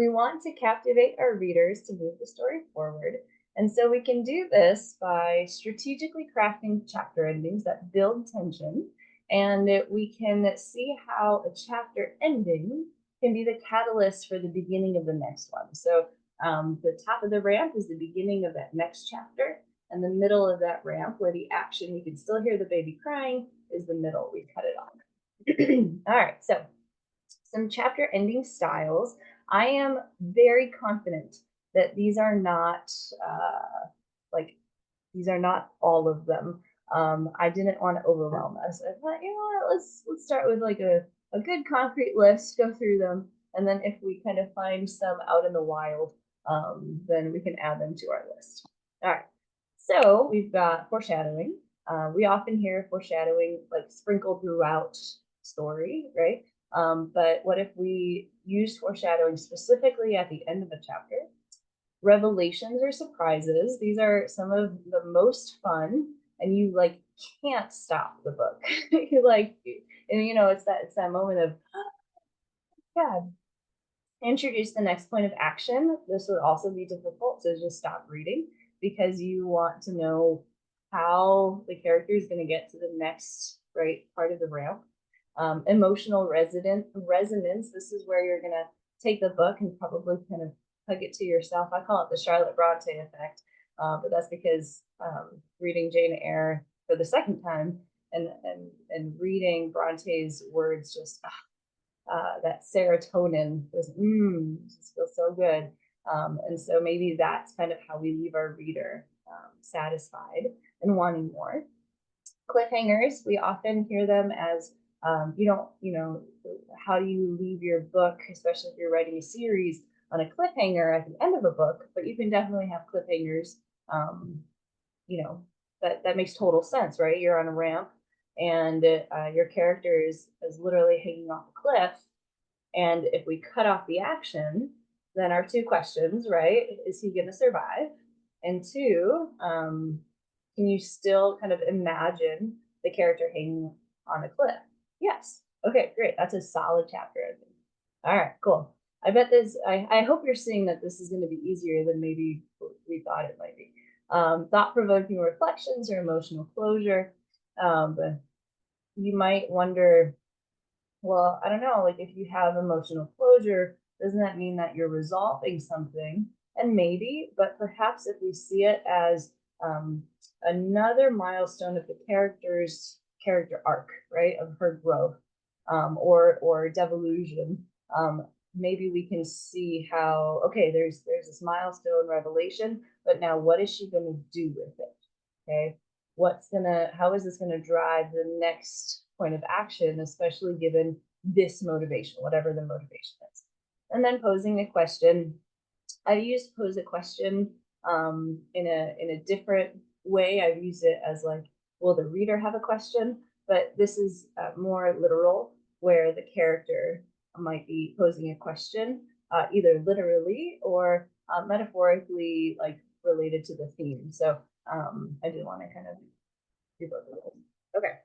We want to captivate our readers to move the story forward. And so we can do this by strategically crafting chapter endings that build tension. And we can see how a chapter ending can be the catalyst for the beginning of the next one. So the top of the ramp is the beginning of that next chapter. And the middle of that ramp, where the action, you can still hear the baby crying, is the middle. We cut it off. All right, so some chapter ending styles. I am very confident that these are not like these are not all of them. I didn't want to overwhelm us. I thought, you know what, let's start with like a good concrete list, go through them, and then if we kind of find some out in the wild, then we can add them to our list. All right. So we've got foreshadowing. We often hear foreshadowing like sprinkled throughout story, right? But what if we use foreshadowing specifically at the end of a chapter? Revelations or surprises. These are some of the most fun, and you like can't stop the book. You like, and you know, it's that moment of, God. Introduce the next point of action. This would also be difficult, so just stop reading because you want to know how the character is going to get to the next right part of the ramp. Emotional resonance. This is where you're going to take the book and probably kind of hug it to yourself. I call it the Charlotte Bronte effect, but that's because reading Jane Eyre for the second time and reading Bronte's words just that serotonin just feels so good. And so maybe that's kind of how we leave our reader satisfied and wanting more. Cliffhangers, we often hear them as how do you leave your book, especially if you're writing a series, on a cliffhanger at the end of a book, but you can definitely have cliffhangers, um, that makes total sense, right? You're on a ramp and your character is literally hanging off a cliff. And if we cut off the action, then our two questions, right? Is he going to survive? And two, can you still kind of imagine the character hanging on a cliff? Yes. Okay, great. That's a solid chapter, I think. All right, cool. I bet this, I hope you're seeing that this is going to be easier than maybe we thought it might be. Thought-provoking reflections or emotional closure. But you might wonder, well, I don't know, like if you have emotional closure, doesn't that mean that you're resolving something? And maybe, but perhaps if we see it as another milestone of the character's character arc, right, of her growth, or devolution, maybe we can see how, okay, there's this milestone revelation, but now what is she going to do with it? Okay, how is this gonna drive the next point of action, especially given this motivation, whatever the motivation is. And then posing a question. I used pose a question in a different way. I've used it as like, will the reader have a question? But this is more literal, where the character might be posing a question, either literally or metaphorically, like related to the theme. So I do want to kind of do both of those. Okay.